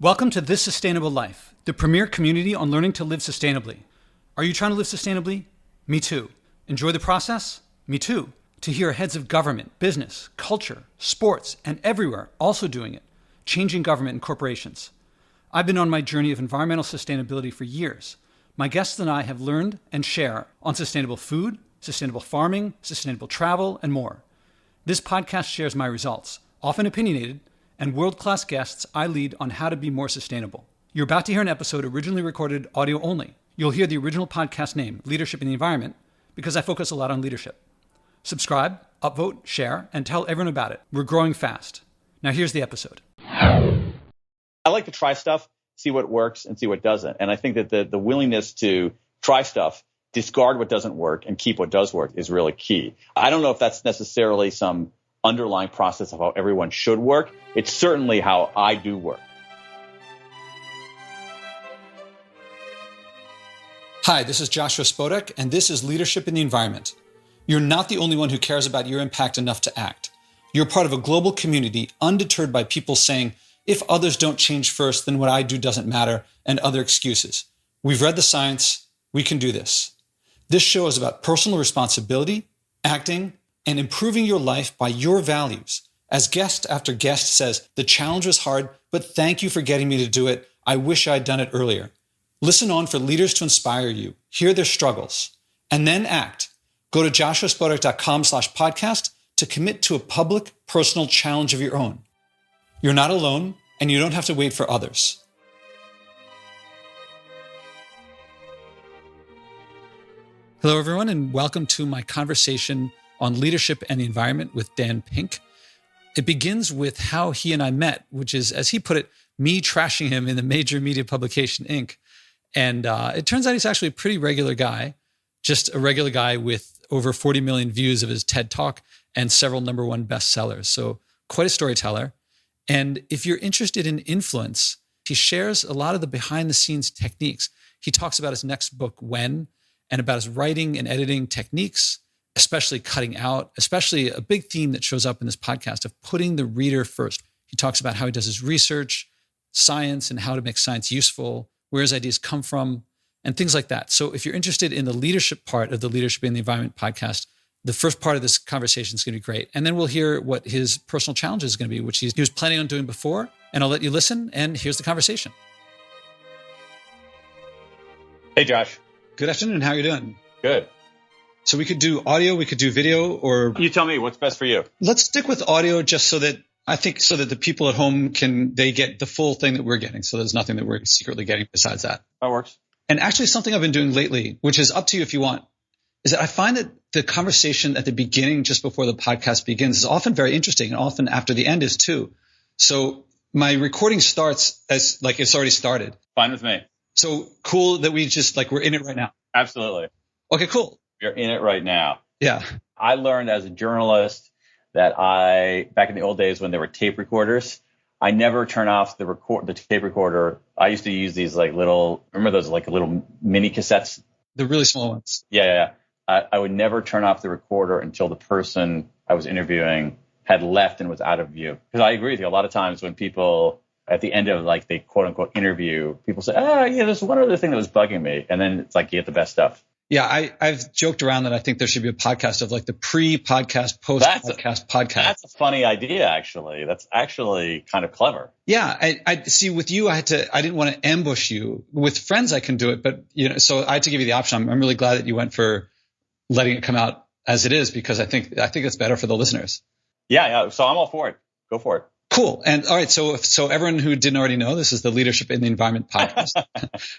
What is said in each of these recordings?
Welcome to This Sustainable Life, the premier community on learning to live sustainably. Are you trying to live sustainably? Me too. Enjoy the process? Me too. To hear heads of government, business, culture, sports, and everywhere also doing it, changing government and corporations. I've been on my journey of environmental sustainability for years. My guests and I have learned and share on sustainable food, sustainable farming, sustainable travel, and more. This podcast shares my results, often opinionated, and world-class guests I lead on how to be more sustainable. You're about to hear an episode originally recorded audio only. You'll hear the original podcast name, Leadership in the Environment, because I focus a lot on leadership. Subscribe, upvote, share, and tell everyone about it. We're growing fast. Now here's the episode. I like to try stuff, see what works and see what doesn't. And I think that the willingness to try stuff, discard what doesn't work and keep what does work is really key. I don't know if that's necessarily some underlying process of how everyone should work. It's certainly how I do work. Hi, this is Joshua Spodek, and this is Leadership in the Environment. You're not the only one who cares about your impact enough to act. You're part of a global community undeterred by people saying, if others don't change first, then what I do doesn't matter, and other excuses. We've read the science. We can do this. This show is about personal responsibility, acting, and improving your life by your values. As guest after guest says, the challenge was hard, but thank you for getting me to do it. I wish I'd done it earlier. Listen on for leaders to inspire you, hear their struggles, and then act. Go to joshuaspodek.com/podcast to commit to a public, personal challenge of your own. You're not alone, and you don't have to wait for others. Hello, everyone, and welcome to my conversation on leadership and the environment with Dan Pink. It begins with how he and I met, which is, as he put it, me trashing him in the major media publication Inc. And it turns out he's actually a pretty regular guy, just a regular guy with over 40 million views of his TED Talk and several #1 bestsellers. So quite a storyteller. And if you're interested in influence, he shares a lot of the behind the scenes techniques. He talks about his next book, When, and about his writing and editing techniques, especially cutting out, especially a big theme that shows up in this podcast of putting the reader first. He talks about how he does his research, science, and how to make science useful, where his ideas come from, and things like that. So if you're interested in the leadership part of the Leadership in the Environment podcast, the first part of this conversation is going to be great. And then we'll hear what his personal challenge is going to be, which he was planning on doing before. And I'll let you listen. And here's the conversation. Hey, Josh. Good afternoon. How are you doing? Good. So we could do audio, we could do video, or... You tell me what's best for you. Let's stick with audio just so that the people at home they get the full thing that we're getting. So there's nothing that we're secretly getting besides that. That works. And actually something I've been doing lately, which is up to you if you want, is that I find that the conversation at the beginning, just before the podcast begins, is often very interesting, and often after the end is too. So my recording starts as like it's already started. Fine with me. So cool that we just we're in it right now. Absolutely. Okay, cool. You're in it right now. Yeah. I learned as a journalist that back in the old days when there were tape recorders, I never turn off the tape recorder. I used to use these remember those little mini cassettes? The really small ones. Yeah. I would never turn off the recorder until the person I was interviewing had left and was out of view. Because I agree with you. A lot of times when people at the end of the quote unquote interview, people say, there's one other thing that was bugging me. And then it's you get the best stuff. Yeah, I've joked around that I think there should be a podcast of the pre-podcast, post-podcast podcast. That's a funny idea, actually. That's actually kind of clever. Yeah, I see. With you, I didn't want to ambush you. With friends, I can do it, but so I had to give you the option. I'm really glad that you went for letting it come out as it is, because I think it's better for the listeners. Yeah. So I'm all for it. Go for it. Cool. And all right. So everyone who didn't already know, this is the Leadership in the Environment podcast.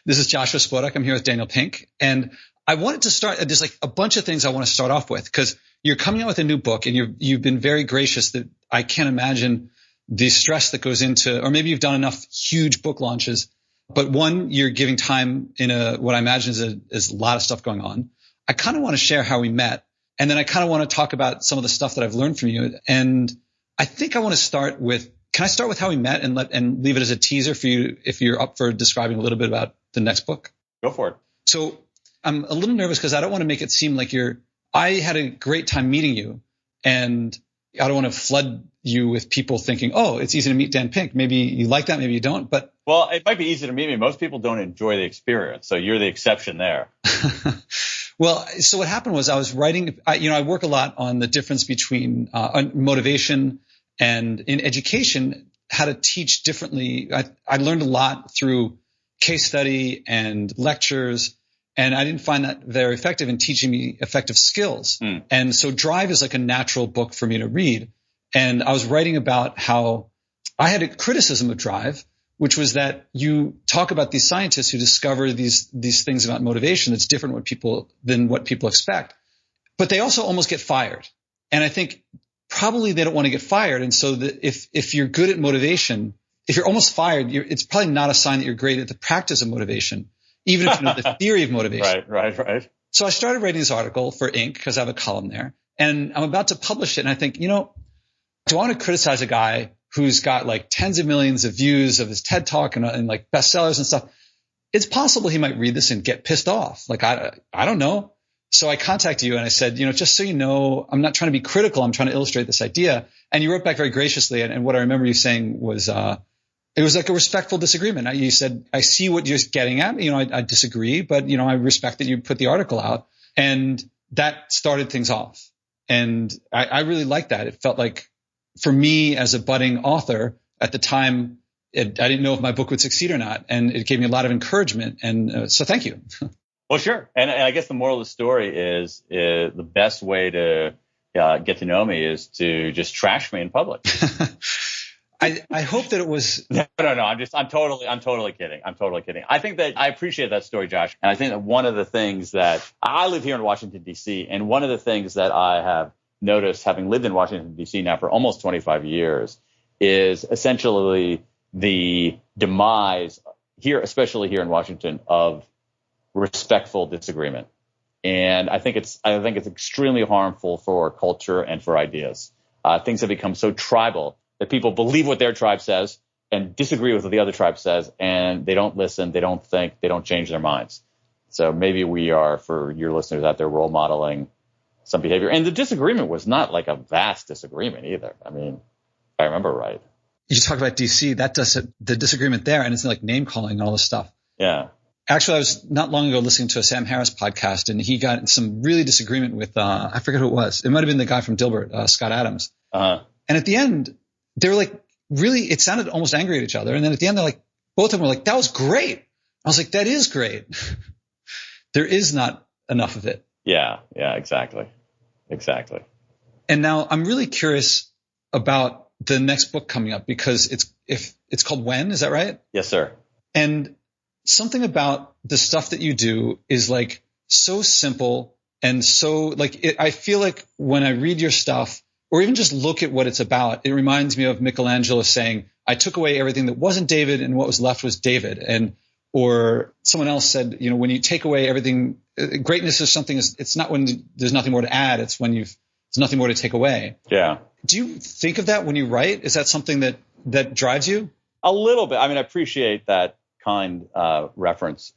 This is Joshua Spodek. I'm here with Daniel Pink, and I wanted to start. There's a bunch of things I want to start off with, because you're coming out with a new book, and you've been very gracious that I can't imagine the stress that goes into, or maybe you've done enough huge book launches, but one, you're giving time in what I imagine is a lot of stuff going on. I kind of want to share how we met, and then I kind of want to talk about some of the stuff that I've learned from you. And I think I want to start with, can I start with how we met and leave it as a teaser for you if you're up for describing a little bit about the next book? Go for it. So I'm a little nervous because I don't want to make it seem like I had a great time meeting you, and I don't want to flood you with people thinking, oh, it's easy to meet Dan Pink. Maybe you like that, maybe you don't. But Well, it might be easy to meet me. Most people don't enjoy the experience, so you're the exception there. Well, so what happened was I was writing, I work a lot on the difference between motivation and in education, how to teach differently. I learned a lot through case study and lectures, and I didn't find that very effective in teaching me effective skills. And so Drive is like a natural book for me to read. And I was writing about how I had a criticism of Drive, which was that you talk about these scientists who discover these things about motivation that's different than what people expect. But they also almost get fired. And I think probably they don't want to get fired. And so if you're good at motivation, if you're almost fired, it's probably not a sign that you're great at the practice of motivation, even if you know the theory of motivation. Right. So I started writing this article for Inc. because I have a column there. And I'm about to publish it. And I think, do I want to criticize a guy who's got like tens of millions of views of his TED Talk and like bestsellers and stuff? It's possible he might read this and get pissed off. Like, I don't know. So I contacted you and I said, just so you know, I'm not trying to be critical. I'm trying to illustrate this idea. And you wrote back very graciously. And what I remember you saying was, it was like a respectful disagreement. You said, I see what you're getting at. I disagree, but I respect that you put the article out. And that started things off. And I really liked that. It felt like, for me as a budding author at the time, I didn't know if my book would succeed or not. And it gave me a lot of encouragement. And so thank you. Well, sure. And I guess the moral of the story is the best way to get to know me is to just trash me in public. I hope that it was. No. I'm totally kidding. I think that I appreciate that story, Josh. And I think that one of the things that I live here in Washington, D.C. And one of the things that I have noticed, having lived in Washington, D.C. now for almost 25 years, is essentially the demise here, especially here in Washington, of respectful disagreement. And I think it's extremely harmful for culture and for ideas. Things have become so tribal that people believe what their tribe says and disagree with what the other tribe says, and they don't listen, they don't think, they don't change their minds. So maybe we are, for your listeners out there, role modeling some behavior. And the disagreement was not like a vast disagreement either. I mean, if I remember right. You talk about DC, that does it, the disagreement there, and it's like name calling and all this stuff. Yeah. Actually, I was not long ago listening to a Sam Harris podcast, and he got in some really disagreement with, I forget who it was. It might have been the guy from Dilbert, Scott Adams. Uh-huh. And at the end, they were like, really, it sounded almost angry at each other. And then at the end, they're like, both of them were like, that was great. I was like, that is great. There is not enough of it. Yeah, exactly. And now I'm really curious about the next book coming up because it's called When, is that right? Yes, sir. And something about the stuff that you do is like so simple and so like I feel like when I read your stuff or even just look at what it's about, it reminds me of Michelangelo saying, I took away everything that wasn't David and what was left was David. Or someone else said, when you take away everything, greatness is something, it's not when there's nothing more to add. It's when there's nothing more to take away. Yeah. Do you think of that when you write? Is that something that drives you? A little bit. I mean, I appreciate that kind reference.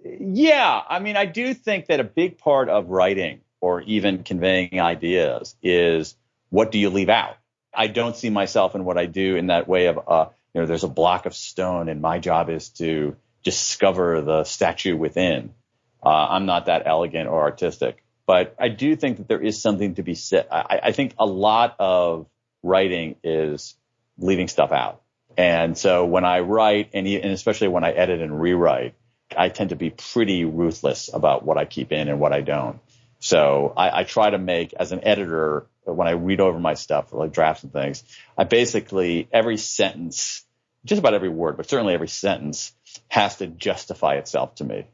Yeah. I mean, I do think that a big part of writing or even conveying ideas is what do you leave out? I don't see myself in what I do in that way of, there's a block of stone and my job is to discover the statue within. I'm not that elegant or artistic, but I do think that there is something to be said. I think a lot of writing is leaving stuff out. And so when I write, and especially when I edit and rewrite, I tend to be pretty ruthless about what I keep in and what I don't. So I try to make, as an editor, when I read over my stuff, like drafts and things, I basically, every sentence, just about every word, but certainly every sentence has to justify itself to me.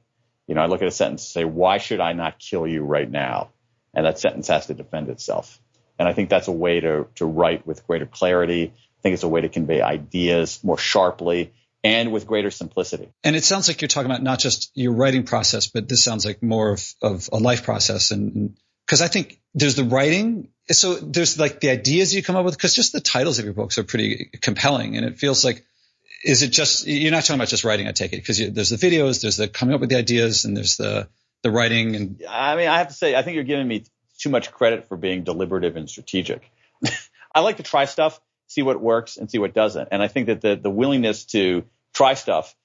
I look at a sentence and say, why should I not kill you right now? And that sentence has to defend itself. And I think that's a way to write with greater clarity. I think it's a way to convey ideas more sharply and with greater simplicity. And it sounds like you're talking about not just your writing process, but this sounds like more of a life process. And because I think there's the writing. So there's like the ideas you come up with, because just the titles of your books are pretty compelling. And it feels like, is it just, you're not talking about just writing, I take it, because there's the videos, there's the coming up with the ideas, and there's the writing. And I mean, I have to say, I think you're giving me too much credit for being deliberative and strategic. I like to try stuff, see what works and see what doesn't. And I think that the willingness to try stuff,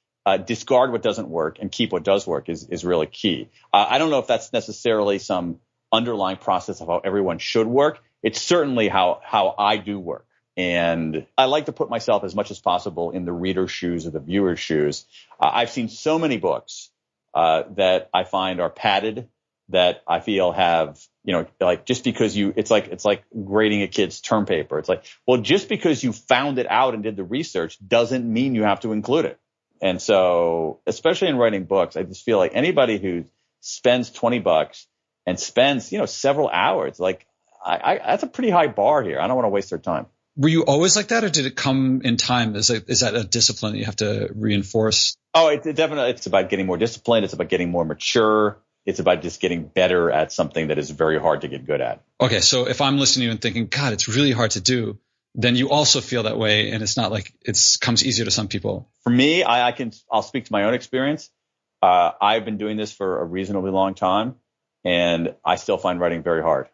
discard what doesn't work and keep what does work is really key. I don't know if that's necessarily some underlying process of how everyone should work. It's certainly how I do work. And I like to put myself as much as possible in the reader's shoes or the viewer's shoes. I've seen so many books that I find are padded, that I feel have, like just because it's like grading a kid's term paper. It's like, well, just because you found it out and did the research doesn't mean you have to include it. And so, especially in writing books, I just feel like anybody who spends $20 and spends, several hours, like that's a pretty high bar here. I don't want to waste their time. Were you always like that, or did it come in time? Is that a discipline that you have to reinforce? Oh, it definitely. It's about getting more disciplined. It's about getting more mature. It's about just getting better at something that is very hard to get good at. Okay, so if I'm listening to you and thinking, God, it's really hard to do, then you also feel that way, and it's not like it comes easier to some people. For me, I'll speak to my own experience. I've been doing this for a reasonably long time, and I still find writing very hard.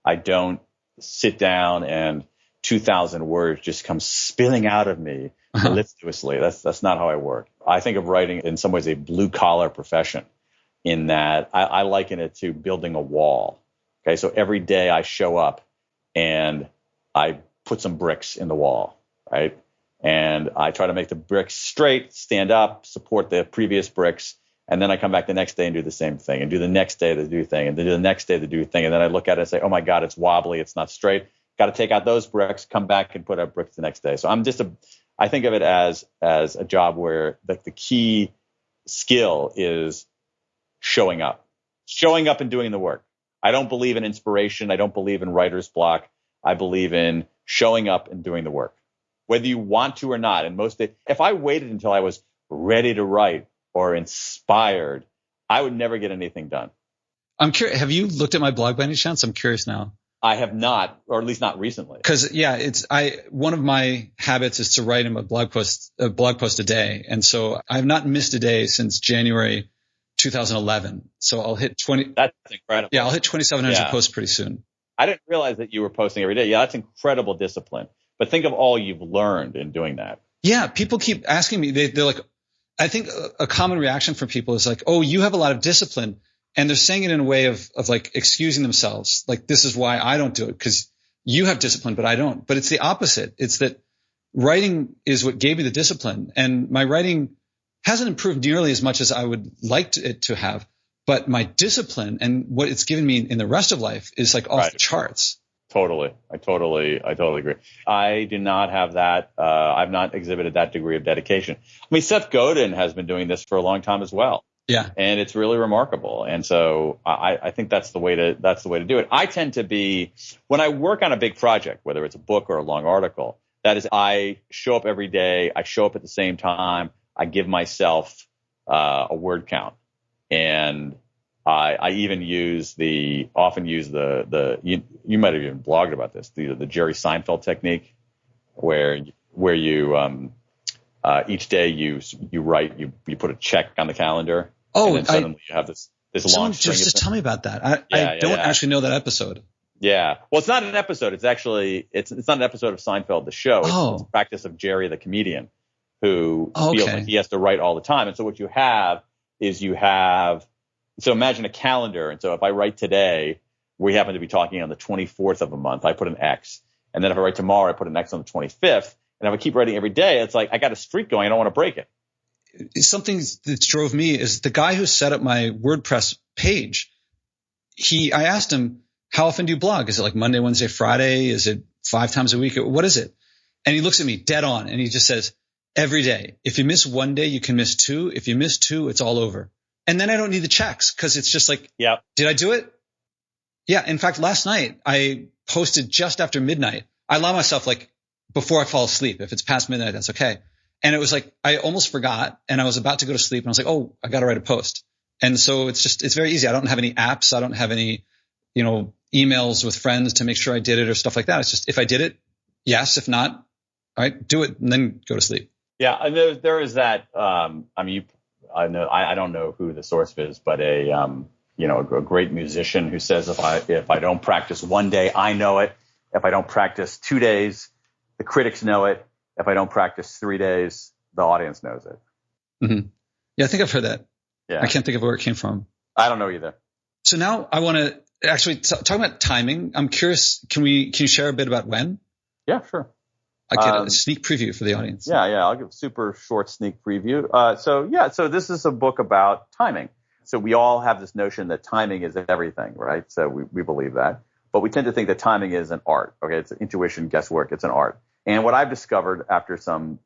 I don't sit down and 2,000 words just come spilling out of me mellifluously. That's not how I work. I think of writing in some ways a blue collar profession, in that I liken it to building a wall. Okay, so every day I show up and I put some bricks in the wall, right? And I try to make the bricks straight, stand up, support the previous bricks. And then I come back the next day and do the same thing, and do the next day the do thing, and do the next day the do thing. And then I look at it and say, oh my God, it's wobbly, it's not straight. Got to take out those bricks, come back and put up bricks the next day. So I think of it as a job where the key skill is showing up and doing the work. I don't believe in inspiration. I don't believe in writer's block. I believe in showing up and doing the work, whether you want to or not. And if I waited until I was ready to write or inspired, I would never get anything done. I'm curious. Have you looked at my blog by any chance? I'm curious now. I have not, or at least not recently. Because one of my habits is to write a blog post a day, and so I've not missed a day since January 2011. So I'll hit 20. That's incredible. Yeah, I'll hit 2,700 posts pretty soon. I didn't realize that you were posting every day. Yeah, that's incredible discipline. But think of all you've learned in doing that. Yeah, people keep asking me. They're like, I think a common reaction from people is like, oh, you have a lot of discipline. And they're saying it in a way of like excusing themselves. Like, this is why I don't do it, because you have discipline, but I don't. But it's the opposite. It's that writing is what gave me the discipline. And my writing hasn't improved nearly as much as I would like it to have. But my discipline and what it's given me in the rest of life is like off the charts. Totally. I totally agree. I do not have that. I've not exhibited that degree of dedication. I mean, Seth Godin has been doing this for a long time as well. Yeah. And it's really remarkable. And so I think that's the way to do it. I tend to be, when I work on a big project, whether it's a book or a long article, that is, I show up every day. I show up at the same time. I give myself a word count. And I even often use the you might have even blogged about this, the Jerry Seinfeld technique, where you each day you write, you put a check on the calendar. Oh, and then suddenly you have this long string. Just tell me about that. I don't actually know that episode. Yeah. Well, it's not an episode. It's actually, it's not an episode of Seinfeld, the show. It's a practice of Jerry, the comedian, who feels like he has to write all the time. And so what you have is so imagine a calendar. And so if I write today, we happen to be talking on the 24th of a month, I put an X. And then if I write tomorrow, I put an X on the 25th. And if I keep writing every day, it's like I got a streak going. I don't want to break it. Something that drove me is the guy who set up my WordPress page. I asked him, how often do you blog? Is it like Monday, Wednesday, Friday? Is it 5 times a week? What is it? And he looks at me dead on and he just says, every day. If you miss one day, you can miss 2. If you miss 2, it's all over. And then I don't need the checks because it's just like, did I do it? Yeah. In fact, last night I posted just after midnight. I allow myself like before I fall asleep. If it's past midnight, that's okay. And it was like, I almost forgot and I was about to go to sleep and I was like, oh, I got to write a post. And so it's very easy. I don't have any apps. I don't have any, emails with friends to make sure I did it or stuff like that. It's just, if I did it, yes. If not, all right, do it and then go to sleep. Yeah. And there is that, I don't know who the source is, but a great musician who says, if I don't practice one day, I know it. If I don't practice 2 days, the critics know it. If I don't practice 3 days, the audience knows it. Mm-hmm. Yeah, I think I've heard that. Yeah. I can't think of where it came from. I don't know either. So now I want to actually talk about timing. I'm curious. Can you share a bit about when? Yeah, sure. I get a sneak preview for the audience. Yeah. I'll give a super short sneak preview. So this is a book about timing. So we all have this notion that timing is everything, right? So we believe that. But we tend to think that timing is an art. Okay, it's intuition, guesswork. It's an art. And what I've discovered after some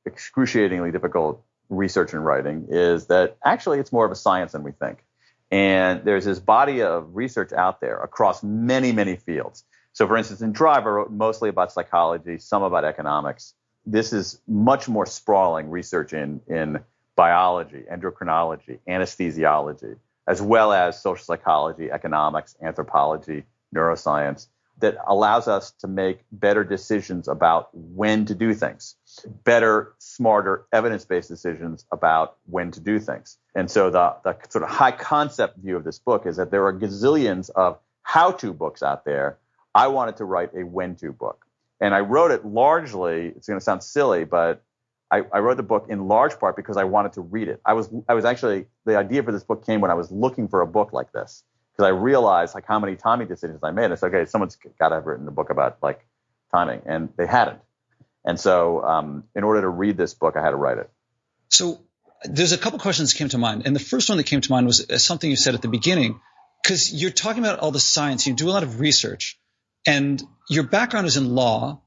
excruciatingly difficult research and writing is that actually it's more of a science than we think. And there's this body of research out there across many, many fields. So for instance, in Drive, I wrote mostly about psychology, some about economics. This is much more sprawling research in biology, endocrinology, anesthesiology, as well as social psychology, economics, anthropology, neuroscience, that allows us to make better decisions about when to do things, better, smarter, evidence-based decisions about when to do things. And so the sort of high concept view of this book is that there are gazillions of how-to books out there. I wanted to write a when-to book. And I wrote it largely, it's going to sound silly, but I wrote the book in large part because I wanted to read it. I was actually, the idea for this book came when I was looking for a book like this. Because I realized like how many timing decisions I made. It's okay, someone's got to have written a book about like timing, and they hadn't. And so in order to read this book, I had to write it. So there's a couple questions that came to mind. And the first one that came to mind was something you said at the beginning, because you're talking about all the science, you do a lot of research, and your background is in law.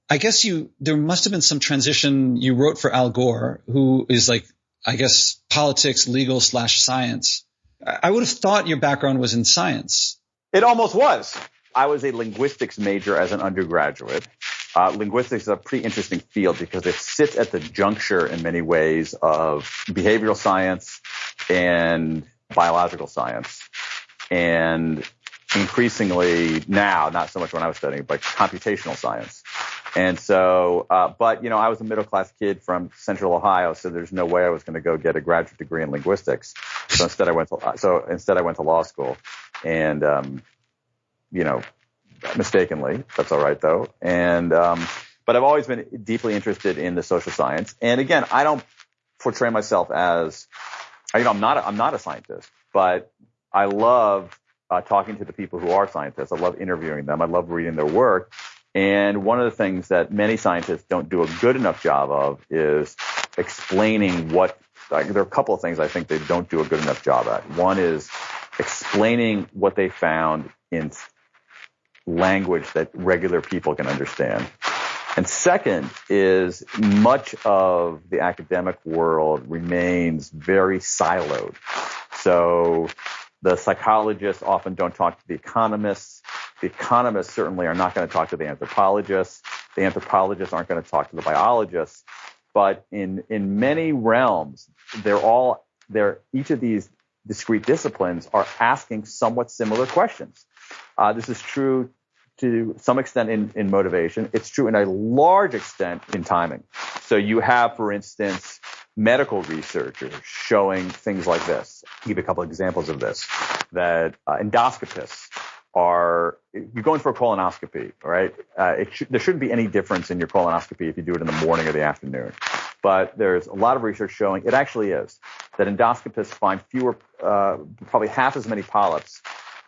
I guess there must have been some transition. You wrote for Al Gore, who is like, I guess, politics, legal / science. I would have thought your background was in science. It almost was. I was a linguistics major as an undergraduate. Linguistics is a pretty interesting field because it sits at the juncture in many ways of behavioral science and biological science. And increasingly now, not so much when I was studying, but computational science. And so, but I was a middle-class kid from Central Ohio, so there's no way I was going to go get a graduate degree in linguistics. So instead, I went to law school, and mistakenly, that's all right though. And but I've always been deeply interested in the social science. And again, I don't portray myself as, I'm not a scientist, but I love talking to the people who are scientists. I love interviewing them. I love reading their work. And one of the things that many scientists don't do a good enough job of is explaining there are a couple of things I think they don't do a good enough job at. One is explaining what they found in language that regular people can understand. And second is much of the academic world remains very siloed. So the psychologists often don't talk to the economists. The economists certainly are not going to talk to the anthropologists. The anthropologists aren't going to talk to the biologists. But in many realms, each of these discrete disciplines are asking somewhat similar questions. This is true to some extent in motivation. It's true in a large extent in timing. So you have, for instance, medical researchers showing things like this. I'll give you a couple of examples of this. That endoscopists you're going for a colonoscopy, right? There shouldn't be any difference in your colonoscopy if you do it in the morning or the afternoon. But there's a lot of research showing it actually is, that endoscopists find fewer, probably half as many polyps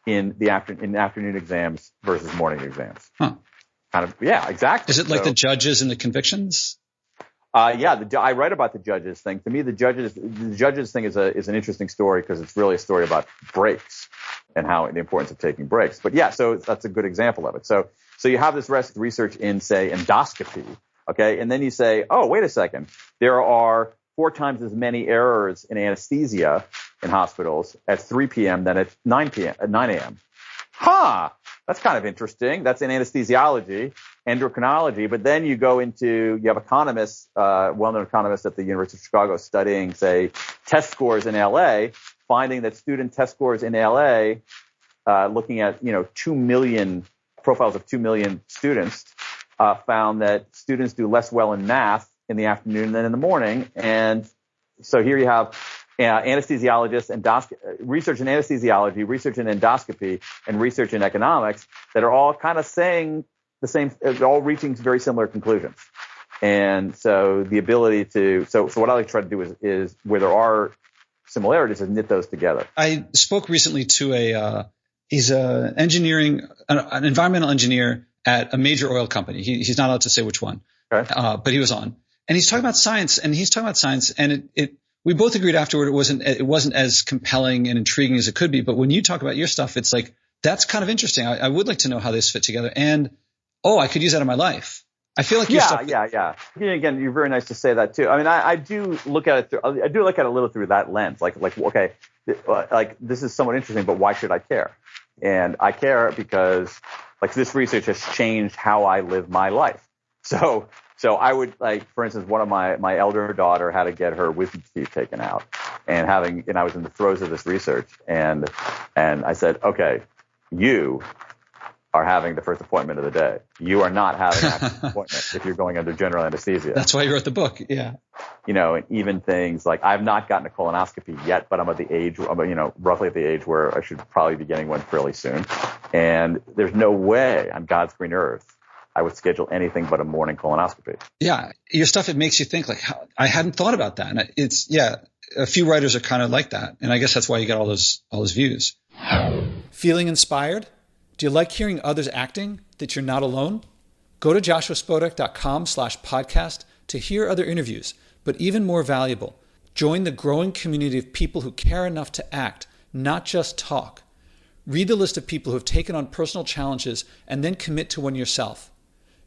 in afternoon exams versus morning exams. Huh. Yeah, exactly. Is it like the judges and the convictions? I write about the judges thing. To me, the judges thing is an interesting story because it's really a story about breaks and the importance of taking breaks. But yeah, so that's a good example of it. So you have this research in, say, endoscopy, okay, and then you say, oh, wait a second, there are 4 times as many errors in anesthesia in hospitals at 3 p.m. than at 9 a.m. That's kind of interesting. That's in anesthesiology, endocrinology. But then you have economists, well-known economists at the University of Chicago studying, say, test scores in LA, finding that student test scores in LA, looking at, 2 million profiles of 2 million students, found that students do less well in math in the afternoon than in the morning. And so here you have anesthesiologists, research in anesthesiology, research in endoscopy, and research in economics that are all kind of saying the same, all reaching very similar conclusions. And so the ability to, so what I like to try to do is where there are similarities is knit those together. I spoke recently to he's an environmental engineer at a major oil company. He's not allowed to say which one, Okay. But he was on, and he's talking about science, and we both agreed afterward it wasn't as compelling and intriguing as it could be. But when you talk about your stuff, it's like, that's kind of interesting. I would like to know how this fit together, and I could use that in my life. I feel like your stuff. Yeah. Again, you're very nice to say that too. I mean, I do look at it I do look at it a little through that lens. Like okay, like this is somewhat interesting, but why should I care? And I care because like this research has changed how I live my life. So I would, like, for instance, one of my elder daughter had to get her wisdom teeth taken out, and I was in the throes of this research, and I said, okay, you are having the first appointment of the day. You are not having an actual appointment if you're going under general anesthesia. That's why you wrote the book. Yeah. And even things like, I've not gotten a colonoscopy yet, but I'm at the age, roughly at the age where I should probably be getting one fairly soon. And there's no way on God's green earth I would schedule anything but a morning colonoscopy. Yeah. Your stuff, it makes you think, like, I hadn't thought about that. And a few writers are kind of like that. And I guess that's why you got all those views. Feeling inspired? Do you like hearing others acting, that you're not alone? Go to joshuaspodek.com/podcast to hear other interviews, but even more valuable, join the growing community of people who care enough to act, not just talk. Read the list of people who have taken on personal challenges and then commit to one yourself.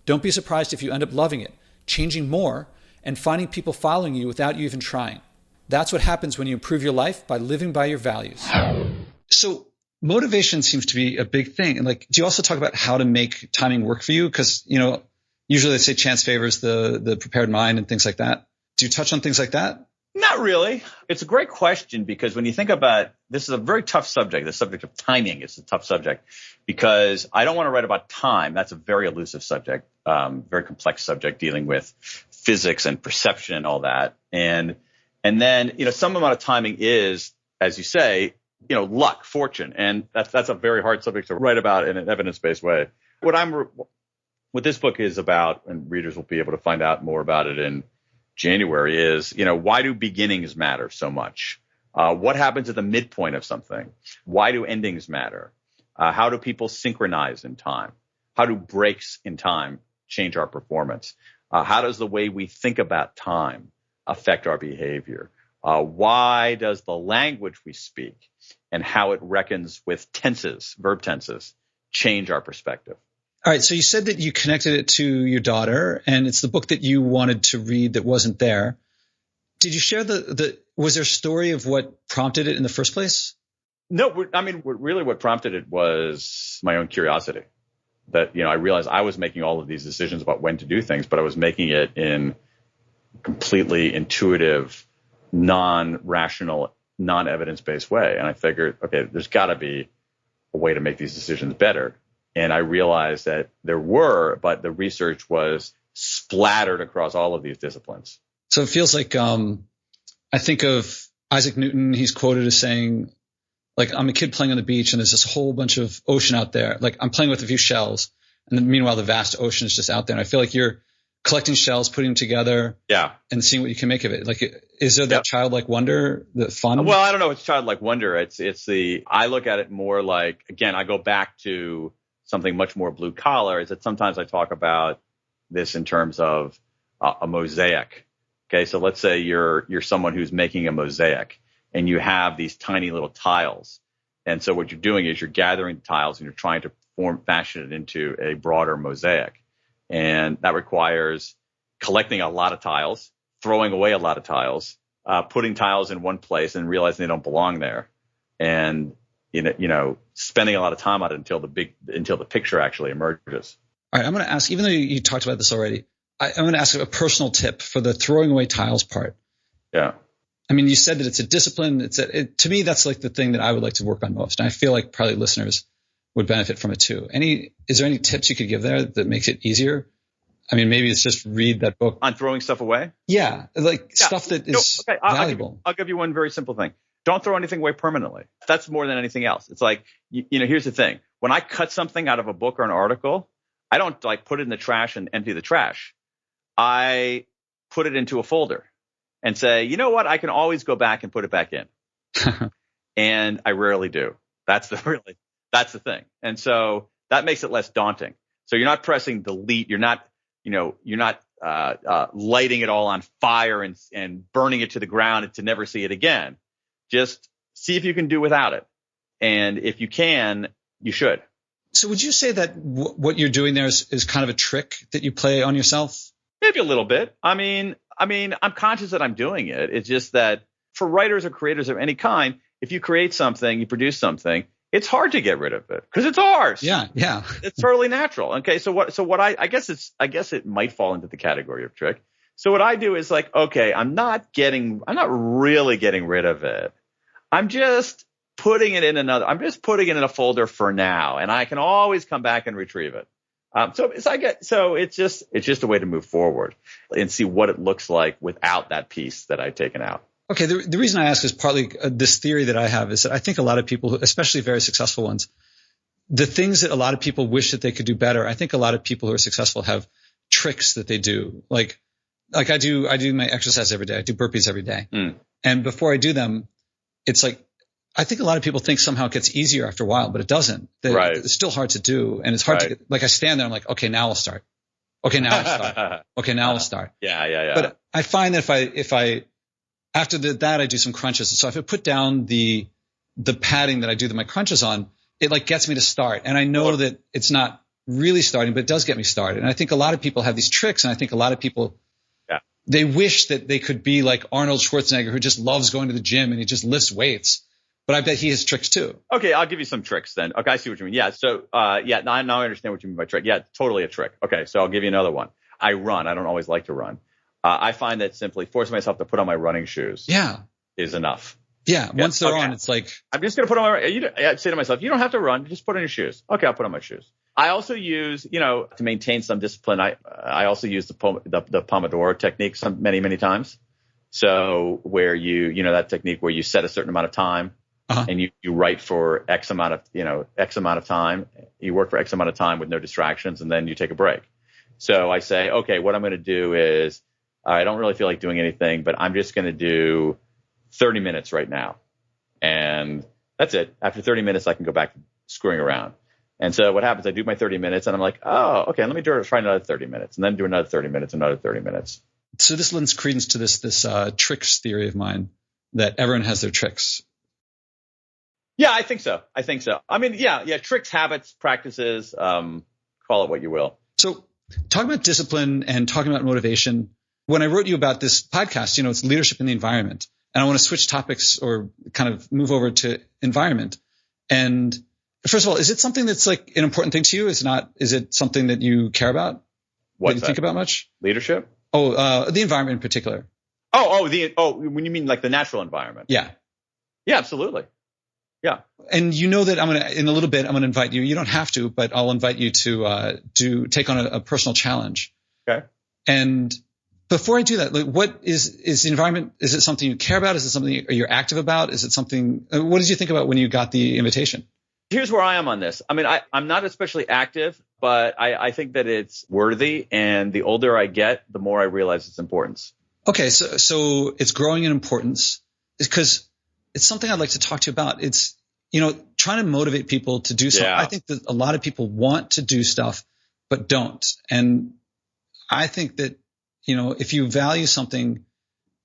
Don't be surprised if you end up loving it, changing more, and finding people following you without you even trying. That's what happens when you improve your life by living by your values. So motivation seems to be a big thing. And like, do you also talk about how to make timing work for you? Because, usually they say chance favors the prepared mind and things like that. Do you touch on things like that? Not really. It's a great question, because when you think about, this is a very tough subject. The subject of timing is a tough subject, because I don't want to write about time. That's a very elusive subject, very complex subject dealing with physics and perception and all that. And then, some amount of timing is, as you say, luck, fortune. And that's a very hard subject to write about in an evidence-based way. What this book is about, and readers will be able to find out more about it in January, is, why do beginnings matter so much? What happens at the midpoint of something? Why do endings matter? How do people synchronize in time? How do breaks in time change our performance? How does the way we think about time affect our behavior? Why does the language we speak and how it reckons with tenses, verb tenses, change our perspective? All right. So you said that you connected it to your daughter, and it's the book that you wanted to read that wasn't there. Did you share was there a story of what prompted it in the first place? No, I mean, really what prompted it was my own curiosity. That, I realized I was making all of these decisions about when to do things, but I was making it in completely intuitive, non-rational, non-evidence-based way. And I figured, okay, there's got to be a way to make these decisions better. And I realized that there were, but the research was splattered across all of these disciplines. So it feels like I think of Isaac Newton. He's quoted as saying, like, I'm a kid playing on the beach and there's this whole bunch of ocean out there. Like, I'm playing with a few shells, and then meanwhile the vast ocean is just out there. And I feel like you're collecting shells, putting them together, and seeing what you can make of it. Like, is there that childlike wonder, the fun? Well, I don't know. It's childlike wonder. I look at it more like, again, I go back to something much more blue collar. Is that sometimes I talk about this in terms of a mosaic. Okay, so let's say you're someone who's making a mosaic, and you have these tiny little tiles. And so what you're doing is you're gathering tiles and you're trying to fashion it into a broader mosaic. And that requires collecting a lot of tiles, throwing away a lot of tiles, putting tiles in one place and realizing they don't belong there. And, spending a lot of time on it until the picture actually emerges. All right. I'm going to ask, even though you talked about this already, I'm going to ask a personal tip for the throwing away tiles part. Yeah. I mean, you said that it's a discipline. To me, that's like the thing that I would like to work on most. And I feel like probably listeners would benefit from it too. Is there any tips you could give there that makes it easier? I mean, maybe it's just read that book. On throwing stuff away? Yeah. Stuff that is valuable. I'll give you one very simple thing. Don't throw anything away permanently. That's more than anything else. It's like, here's the thing. When I cut something out of a book or an article, I don't put it in the trash and empty the trash. I put it into a folder and say, you know what? I can always go back and put it back in. And I rarely do. That's the thing. And so that makes it less daunting. So you're not pressing delete. You're not lighting it all on fire and burning it to the ground and to never see it again. Just see if you can do without it. And if you can, you should. So would you say that what you're doing there is kind of a trick that you play on yourself? Maybe a little bit. I mean, I'm conscious that I'm doing it. It's just that for writers or creators of any kind, if you create something, you produce something, it's hard to get rid of it because it's ours. Yeah. It's totally natural. Okay. So what I guess it might fall into the category of trick. So what I do is like, okay, I'm not really getting rid of it. I'm just putting it in a folder for now, and I can always come back and retrieve it. It's just a way to move forward and see what it looks like without that piece that I've taken out. Okay. The reason I ask is partly this theory that I have is that I think a lot of people, especially very successful ones, the things that a lot of people wish that they could do better, I think a lot of people who are successful have tricks that they do. Like I do my exercise every day. I do burpees every day. And before I do them, it's like, I think a lot of people think somehow it gets easier after a while, but it doesn't. Right. It's still hard to do. And it's hard to get, like I stand there, I'm like, okay, now I'll start. Okay, now I'll start. Okay, now I'll start. Yeah. But I find that if I after that, I do some crunches. So if I put down the padding that I do my crunches on, it like gets me to start. And I know that it's not really starting, but it does get me started. And I think a lot of people have these tricks. And I think a lot of people, they wish that they could be like Arnold Schwarzenegger, who just loves going to the gym and he just lifts weights. But I bet he has tricks too. Okay, I'll give you some tricks then. Okay, I see what you mean. Yeah, so now I understand what you mean by trick. Yeah, totally a trick. Okay, so I'll give you another one. I run. I don't always like to run. I find that simply forcing myself to put on my running shoes is enough. Yeah, once they're on, it's like, I'm just going to put on I say to myself, you don't have to run. Just put on your shoes. Okay, I'll put on my shoes. I also use, to maintain some discipline, I also use the Pomodoro technique many times. So where that technique where you set a certain amount of time and you write for X amount of time. You work for X amount of time with no distractions, and then you take a break. So I say, okay, what I'm going to do is I don't really feel like doing anything, but I'm just going to do 30 minutes right now. And that's it. After 30 minutes, I can go back to screwing around. And so what happens, I do my 30 minutes and I'm like, oh, okay, let me try another 30 minutes and then do another 30 minutes, another 30 minutes. So this lends credence to this tricks theory of mine that everyone has their tricks. Yeah, I think so. I mean, yeah, tricks, habits, practices, call it what you will. So talking about discipline and talking about motivation, when I wrote you about this podcast, it's leadership in the environment. And I want to switch topics or kind of move over to environment. And first of all, is it something that's like an important thing to you? Is it something that you care about? What you think about much? Leadership? The environment in particular. When you mean like the natural environment? Yeah. Yeah, absolutely. Yeah. And that in a little bit, I'm going to invite you. You don't have to, but I'll invite you to take on a personal challenge. Okay. And before I do that, like, what is the environment? Is it something you care about? Is it something you're active about? Is it something? What did you think about when you got the invitation? Here's where I am on this. I mean, I'm not especially active, but I think that it's worthy. And the older I get, the more I realize its importance. Okay, so it's growing in importance because it's something I'd like to talk to you about. It's trying to motivate people to do something. I think that a lot of people want to do stuff but don't, and I think that. If you value something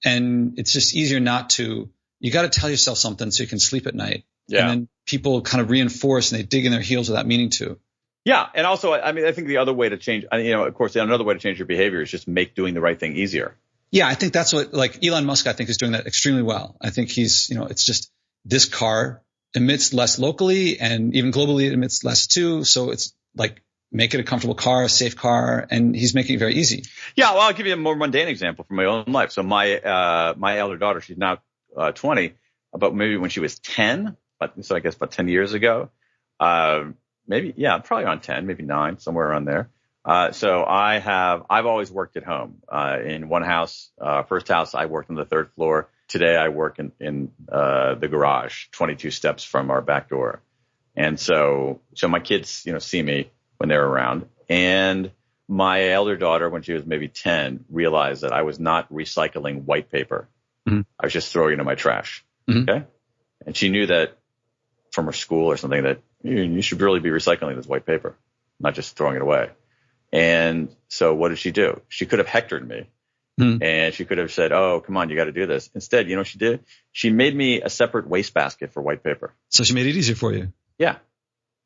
and it's just easier not to, you got to tell yourself something so you can sleep at night. Yeah. And then people kind of reinforce and they dig in their heels without meaning to. Yeah. And also, I think the other way to change, of course, another way to change your behavior is just make doing the right thing easier. Yeah. I think that's what, like Elon Musk, I think is doing that extremely well. I think he's, it's just this car emits less locally and even globally it emits less too. So it's like, make it a comfortable car, a safe car, and he's making it very easy. Yeah, well, I'll give you a more mundane example from my own life. So my elder daughter, she's now 20, but maybe when she was 10, so I guess about 10 years ago, probably around 10, maybe 9, somewhere around there. So I've always worked at home. In one house, first house, I worked on the 3rd floor. Today I work in the garage, 22 steps from our back door. And so my kids, see me when they're around. And my elder daughter, when she was maybe 10, realized that I was not recycling white paper. Mm-hmm. I was just throwing it in my trash. Mm-hmm. Okay. And she knew that from her school or something that you should really be recycling this white paper, not just throwing it away. And so what did she do? She could have hectored me. Mm-hmm. And she could have said, oh, come on, you got to do this. Instead, you know what she did? She made me a separate wastebasket for white paper. So she made it easier for you. Yeah.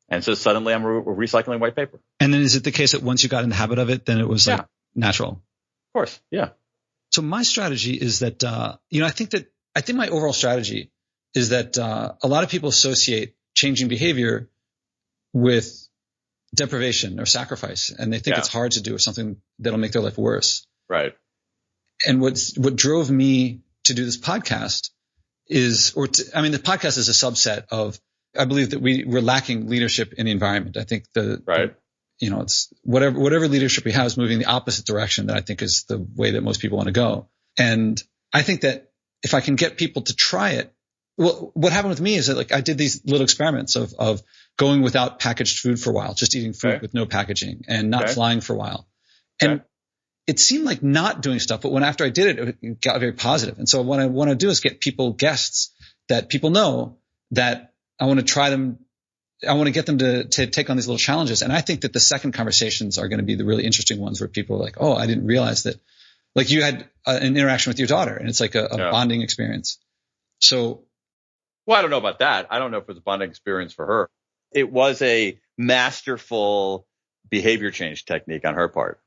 And so suddenly I'm recycling white paper. And then is it the case that once you got in the habit of it, then it was like natural? Of course. Yeah. So my strategy is that, I think my overall strategy is that a lot of people associate changing behavior with deprivation or sacrifice. And they think it's hard to do or something that'll make their life worse. Right. And what drove me to do this podcast is, the podcast is a subset of, I believe that we're lacking leadership in the environment. I think it's whatever leadership we have is moving the opposite direction that I think is the way that most people want to go. And I think that if I can get people to try it, well, what happened with me is that like I did these little experiments of going without packaged food for a while, just eating food with no packaging and not flying for a while. And it seemed like not doing stuff, but after I did it, it got very positive. And so what I want to do is get guests that people know that I want to try them. I want to get them to take on these little challenges. And I think that the second conversations are going to be the really interesting ones where people are like, oh, I didn't realize that. Like you had an interaction with your daughter and it's like a bonding experience. So. Well, I don't know about that. I don't know if it was a bonding experience for her. It was a masterful behavior change technique on her part.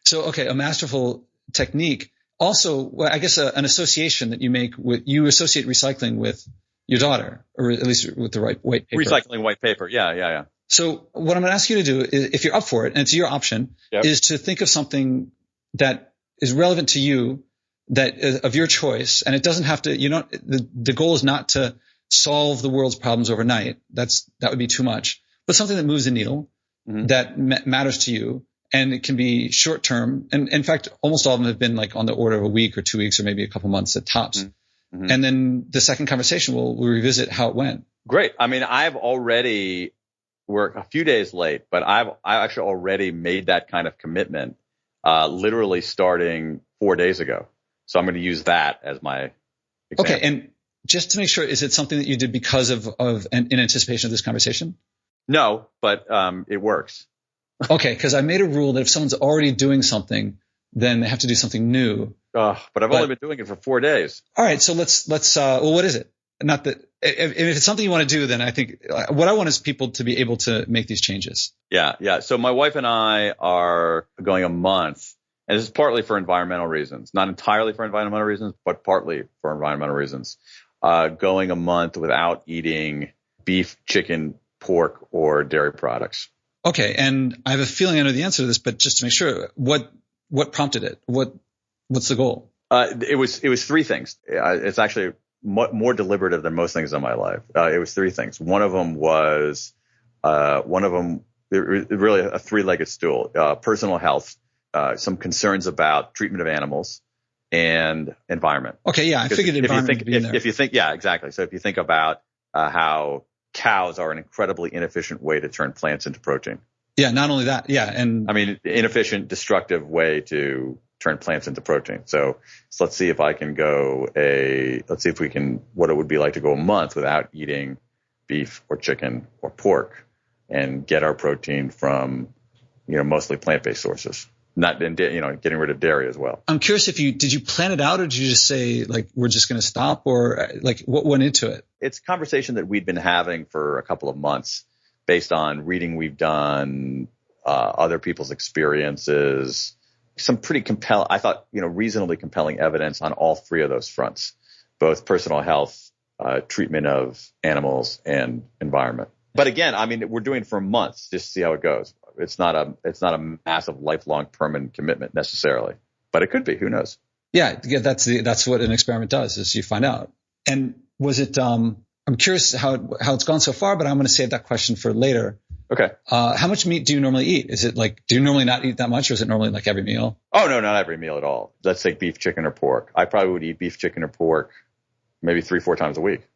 So, okay, a masterful technique. Also, well, I guess an association that you associate recycling with your daughter, or at least with the right white paper. Recycling white paper. Yeah. So what I'm going to ask you to do, is, if you're up for it, and it's your option, is to think of something that is relevant to you, that is of your choice. And it doesn't have to, the goal is not to solve the world's problems overnight. That would be too much, but something that moves the needle, that matters to you. And it can be short term. And in fact, almost all of them have been like on the order of a week or 2 weeks or maybe a couple months at tops. Mm-hmm. And then the second conversation, we'll revisit how it went. Great. I mean, we're a few days late, but I actually already made that kind of commitment, literally starting 4 days ago. So I'm going to use that as my example. Okay. And just to make sure, is it something that you did because of in anticipation of this conversation? No, but it works. Okay, because I made a rule that if someone's already doing something, then they have to do something new. But I've only been doing it for 4 days. All right, so let's. What is it? Not that if it's something you want to do, then I think what I want is people to be able to make these changes. Yeah. So my wife and I are going a month, and this is partly for environmental reasons, not entirely for environmental reasons, but partly for environmental reasons. Going a month without eating beef, chicken, pork, or dairy products. Okay, and I have a feeling I know the answer to this, but just to make sure, what prompted it? What's the goal? It was three things. It's actually more deliberative than most things in my life. It was three things. One of them really a three-legged stool: personal health, some concerns about treatment of animals, and environment. Okay, yeah, I figured environment would be in there. If you think, yeah, exactly. So if you think about how cows are an incredibly inefficient way to turn plants into protein. Yeah, not only that, yeah, and I mean, inefficient, destructive way to turn plants into protein. So let's see if we can, what it would be like to go a month without eating beef or chicken or pork and get our protein from, mostly plant-based sources. Not, getting rid of dairy as well. I'm curious did you plan it out, or did you just say like, we're just going to stop, or like what went into it? It's a conversation that we'd been having for a couple of months based on reading we've done, other people's experiences, some pretty reasonably compelling evidence on all three of those fronts, both personal health, treatment of animals, and environment. But again, I mean, we're doing it for months just to see how it goes. It's not a massive, lifelong, permanent commitment necessarily, but it could be. Who knows? Yeah, that's what an experiment does, is you find out. And was it? I'm curious how it's gone so far, but I'm going to save that question for later. Okay. How much meat do you normally eat? Is it like, do you normally not eat that much, or is it normally like every meal? Oh no, not every meal at all. Let's say beef, chicken, or pork. I probably would eat beef, chicken, or pork maybe 3-4 times a week.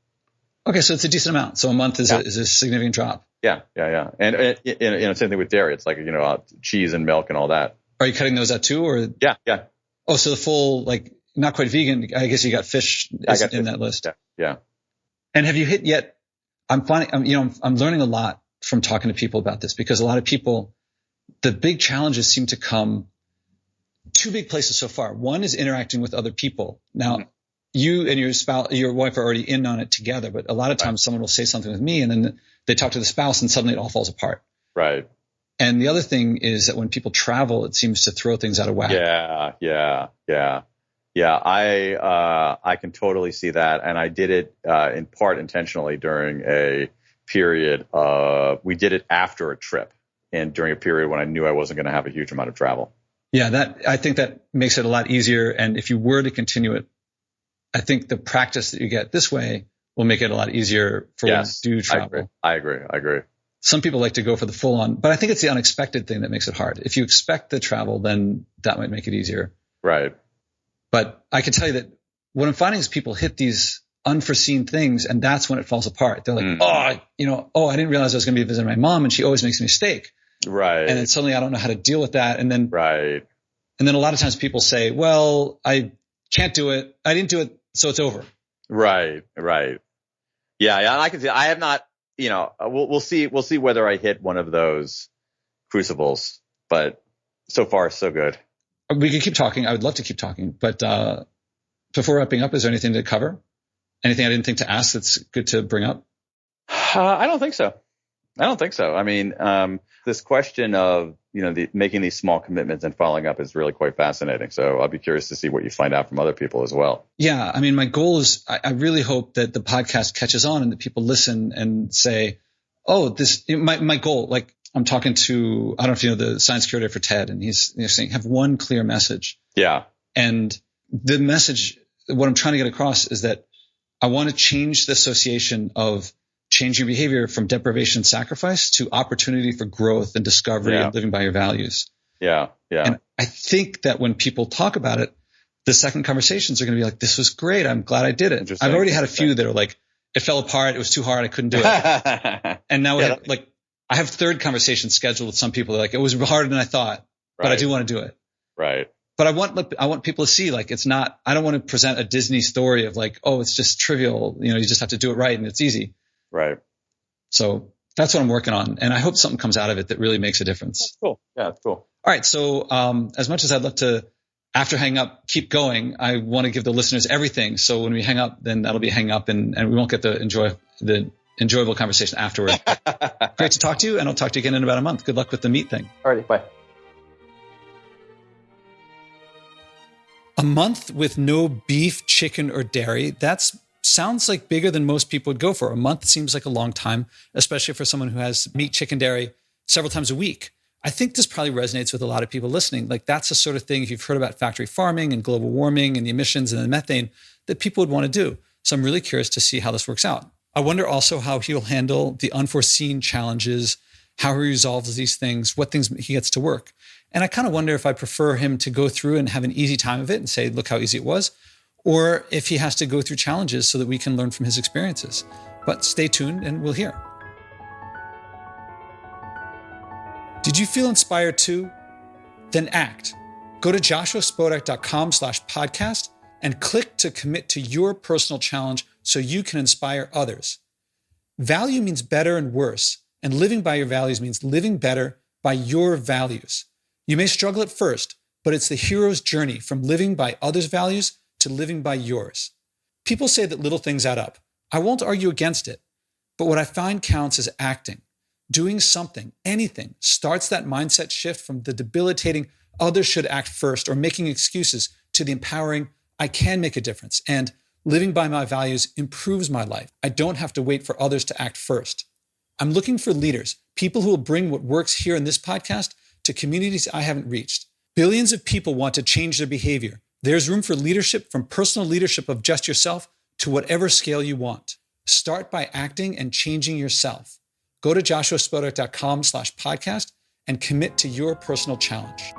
Okay, so it's a decent amount. So a month is a significant drop. Yeah. And same thing with dairy. It's like, cheese and milk and all that. Are you cutting those out too, or? Yeah. Oh, so the full, like, not quite vegan. I guess you got fish in that list. Yeah. And have you hit yet? I'm finding, I'm learning a lot from talking to people about this, because a lot of people, the big challenges seem to come two big places so far. One is interacting with other people. Now, you and your spouse, your wife are already in on it together, but a lot of times someone will say something with me and then they talk to the spouse and suddenly it all falls apart. Right. And the other thing is that when people travel, it seems to throw things out of whack. Yeah. I can totally see that. And I did it in part intentionally during a period we did it after a trip and during a period when I knew I wasn't going to have a huge amount of travel. Yeah, I think that makes it a lot easier. And if you were to continue it, I think the practice that you get this way will make it a lot easier for when you do travel. I agree. Some people like to go for the full on, but I think it's the unexpected thing that makes it hard. If you expect the travel, then that might make it easier. Right. But I can tell you that what I'm finding is people hit these unforeseen things, and that's when it falls apart. They're like, I didn't realize I was going to be visiting my mom, and she always makes a mistake. Right. And then suddenly I don't know how to deal with that. And then, right. And then a lot of times people say, well, I can't do it. I didn't do it. So it's over. Right. Yeah. I can see, I have not, we'll see whether I hit one of those crucibles, but so far so good. We could keep talking. I would love to keep talking, but, before wrapping up, is there anything to cover? Anything I didn't think to ask that's good to bring up? I don't think so. I mean, this question of, making these small commitments and following up is really quite fascinating. So I'll be curious to see what you find out from other people as well. Yeah. I mean, my goal is I really hope that the podcast catches on and that people listen and say, my goal, like I'm talking to, I don't know if you know the science curator for TED, and he's saying have one clear message. Yeah. And the message, what I'm trying to get across is that I want to change the association of changing behavior from deprivation and sacrifice to opportunity for growth and discovery and living by your values. Yeah. And I think that when people talk about it, the second conversations are going to be like, this was great. I'm glad I did it. I've already had a few that are like, it fell apart. It was too hard. I couldn't do it. And now I have third conversations scheduled with some people. They're like, it was harder than I thought, but I do want to do it. Right. But I want people to see, like, it's not, I don't want to present a Disney story of like, oh, it's just trivial. You just have to do it right and it's easy. Right. So that's what I'm working on. And I hope something comes out of it that really makes a difference. That's cool. Yeah, that's cool. All right. So as much as I'd love to, after hang up, keep going, I want to give the listeners everything. So when we hang up, then that'll be hang up and we won't get the enjoyable conversation afterward. Great to talk to you. And I'll talk to you again in about a month. Good luck with the meat thing. All righty. Bye. A month with no beef, chicken, or dairy. Sounds like bigger than most people would go for. A month seems like a long time, especially for someone who has meat, chicken, dairy several times a week. I think this probably resonates with a lot of people listening. Like that's the sort of thing, if you've heard about factory farming and global warming and the emissions and the methane, that people would want to do. So I'm really curious to see how this works out. I wonder also how he'll handle the unforeseen challenges, how he resolves these things, what things he gets to work. And I kind of wonder if I prefer him to go through and have an easy time of it and say, look how easy it was, or if he has to go through challenges so that we can learn from his experiences. But stay tuned and we'll hear. Did you feel inspired too? Then act. Go to joshuaspodek.com/podcast and click to commit to your personal challenge so you can inspire others. Value means better and worse, and living by your values means living better by your values. You may struggle at first, but it's the hero's journey from living by others' values to living by yours. People say that little things add up. I won't argue against it, but what I find counts is acting. Doing something, anything, starts that mindset shift from the debilitating others should act first or making excuses to the empowering I can make a difference, and living by my values improves my life. I don't have to wait for others to act first. I'm looking for leaders, people who will bring what works here in this podcast to communities I haven't reached. Billions of people want to change their behavior. There's room for leadership, from personal leadership of just yourself to whatever scale you want. Start by acting and changing yourself. Go to joshuaspodek.com/podcast and commit to your personal challenge.